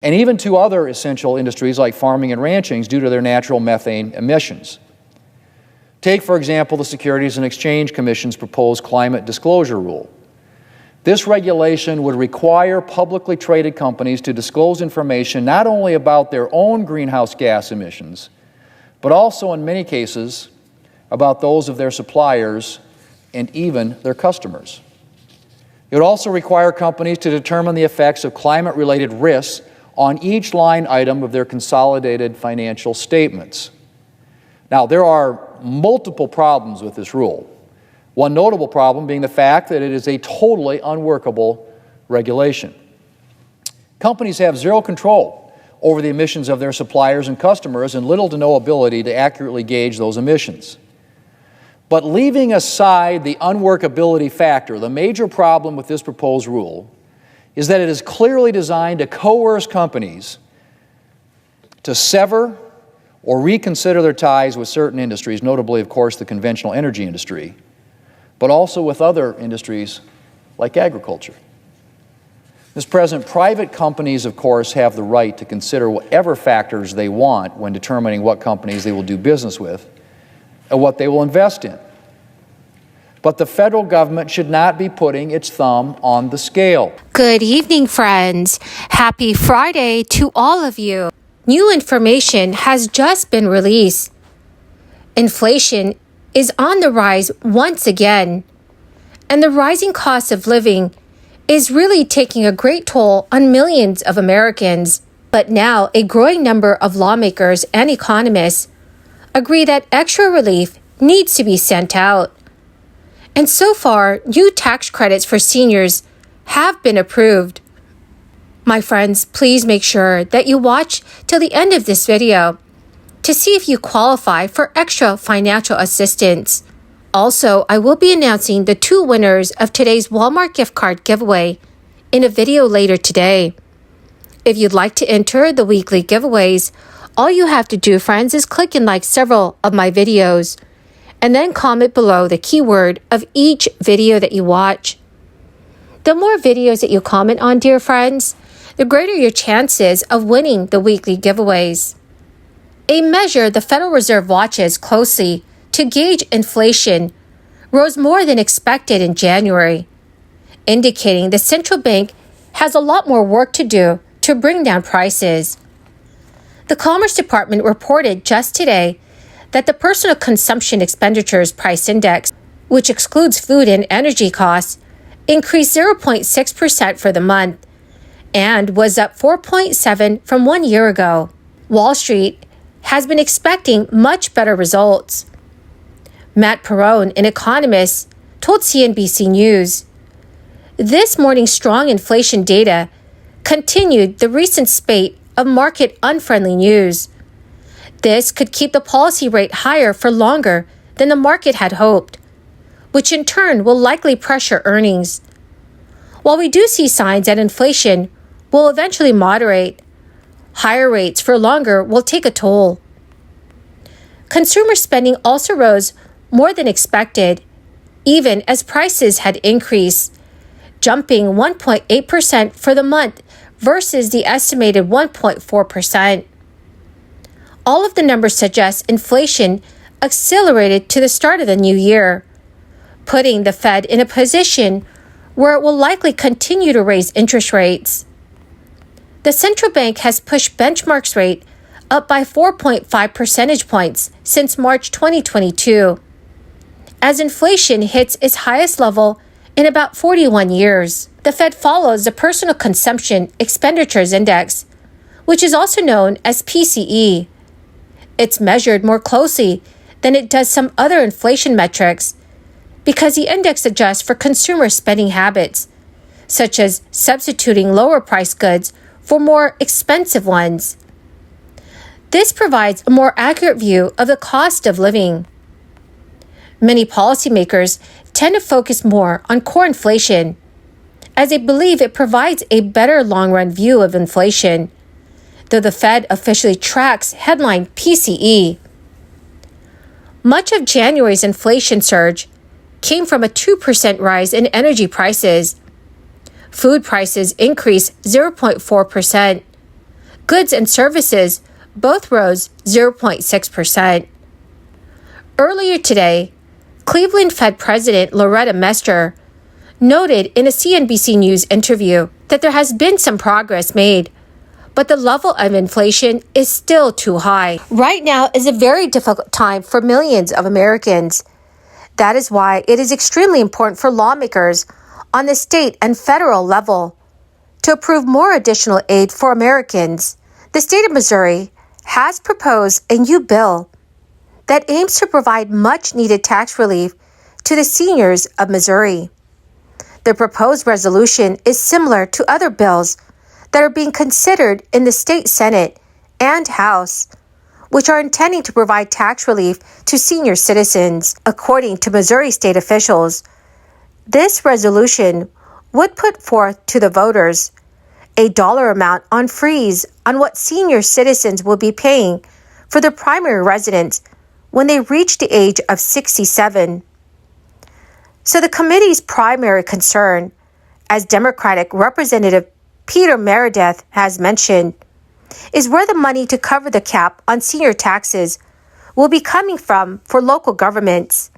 and even to other essential industries like farming and ranching due to their natural methane emissions. Take, for example, the Securities and Exchange Commission's proposed climate disclosure rule. This regulation would require publicly traded companies to disclose information not only about their own greenhouse gas emissions, but also in many cases about those of their suppliers and even their customers. It would also require companies to determine the effects of climate-related risks on each line item of their consolidated financial statements. Now, there are multiple problems with this rule. One notable problem being the fact that it is a totally unworkable regulation. Companies have zero control over the emissions of their suppliers and customers and little to no ability to accurately gauge those emissions. But leaving aside the unworkability factor, the major problem with this proposed rule is that it is clearly designed to coerce companies to sever or reconsider their ties with certain industries, notably, of course, the conventional energy industry, but also with other industries like agriculture. Mr. President, private companies, of course, have the right to consider whatever factors they want when determining what companies they will do business with and what they will invest in. But the federal government should not be putting its thumb on the scale. Good evening, friends. Happy Friday to all of you. New information has just been released. Inflation is on the rise once again, and the rising cost of living is really taking a great toll on millions of Americans. But now a growing number of lawmakers and economists agree that extra relief needs to be sent out. And so far, new tax credits for seniors have been approved. My friends, please make sure that you watch till the end of this video to see if you qualify for extra financial assistance. Also, I will be announcing the 2 winners of today's Walmart gift card giveaway in a video later today. If you'd like to enter the weekly giveaways, all you have to do, friends, is click and like several of my videos, and then comment below the keyword of each video that you watch. The more videos that you comment on, dear friends, the greater your chances of winning the weekly giveaways. A measure the Federal Reserve watches closely to gauge inflation rose more than expected in January, indicating the central bank has a lot more work to do to bring down prices. The Commerce Department reported just today that the Personal Consumption Expenditures Price Index, which excludes food and energy costs, increased 0.6% for the month and was up 4.7% from 1 year ago. Wall Street has been expecting much better results. Matt Perrone, an economist, told CNBC News, "This morning's strong inflation data continued the recent spate of market unfriendly news. This could keep the policy rate higher for longer than the market had hoped, which in turn will likely pressure earnings. While we do see signs that inflation will eventually moderate, higher rates for longer will take a toll." Consumer spending also rose more than expected, even as prices had increased, jumping 1.8% for the month versus the estimated 1.4%. All of the numbers suggest inflation accelerated to the start of the new year, putting the Fed in a position where it will likely continue to raise interest rates. The central bank has pushed benchmarks rate up by 4.5 percentage points since March 2022, as inflation hits its highest level in about 41 years. The Fed follows the Personal Consumption Expenditures Index, which is also known as PCE. It's measured more closely than it does some other inflation metrics because the index adjusts for consumer spending habits, such as substituting lower-priced goods for more expensive ones. This provides a more accurate view of the cost of living. Many policymakers tend to focus more on core inflation, as they believe it provides a better long-run view of inflation, though the Fed officially tracks headline PCE. Much of January's inflation surge came from a 2% rise in energy prices. Food prices increased 0.4%, Goods and services both rose 0.6%. Earlier today, Cleveland Fed President Loretta Mester noted in a CNBC News interview that there has been some progress made, but the level of inflation is still too high. Right now is a very difficult time for millions of Americans. That is why it is extremely important for lawmakers on the state and federal level to approve more additional aid for Americans. The state of Missouri has proposed a new bill that aims to provide much-needed tax relief to the seniors of Missouri. The proposed resolution is similar to other bills that are being considered in the state Senate and House, which are intending to provide tax relief to senior citizens. According to Missouri state officials, this resolution would put forth to the voters a dollar amount on freeze on what senior citizens will be paying for their primary residence when they reach the age of 67. So the committee's primary concern, as Democratic Representative Peter Meredith has mentioned, is where the money to cover the cap on senior taxes will be coming from for local governments.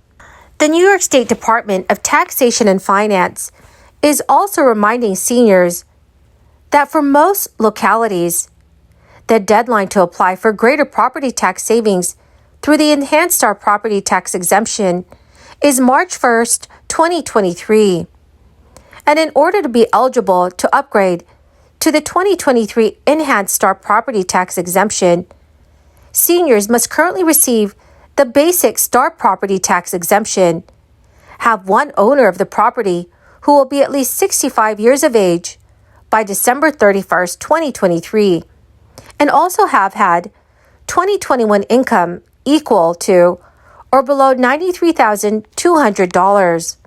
The New York State Department of Taxation and Finance is also reminding seniors that for most localities, the deadline to apply for greater property tax savings through the Enhanced Star Property Tax Exemption is March 1st, 2023. And in order to be eligible to upgrade to the 2023 Enhanced Star Property Tax Exemption, seniors must currently receive the basic Star Property Tax Exemption, have one owner of the property who will be at least 65 years of age by December 31st, 2023, and also have had 2021 income equal to or below $93,200.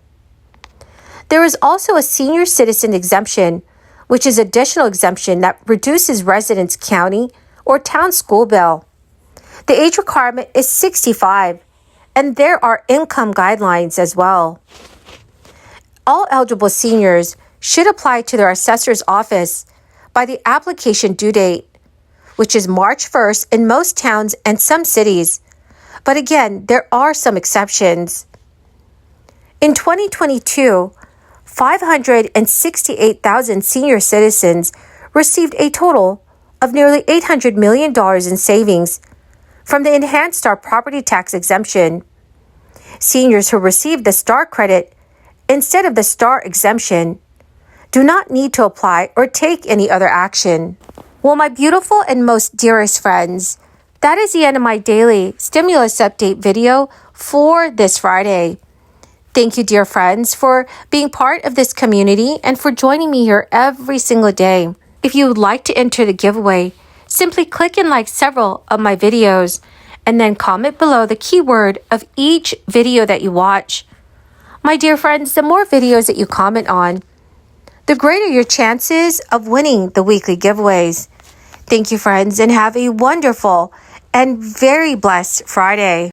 There is also a senior citizen exemption, which is additional exemption that reduces residents' county or town school bill. The age requirement is 65, and there are income guidelines as well. All eligible seniors should apply to their assessor's office by the application due date, which is March 1st in most towns and some cities. But again, there are some exceptions. In 2022, 568,000 senior citizens received a total of nearly $800 million in savings from the Enhanced Star Property Tax Exemption. Seniors who received the STAR credit instead of the STAR exemption do not need to apply or take any other action. Well, my beautiful and most dearest friends, that is the end of my daily stimulus update video for this Friday. Thank you, dear friends, for being part of this community and for joining me here every single day. If you would like to enter the giveaway, simply click and like several of my videos and then comment below the keyword of each video that you watch. My dear friends, the more videos that you comment on, the greater your chances of winning the weekly giveaways. Thank you, friends, and have a wonderful and very blessed Friday.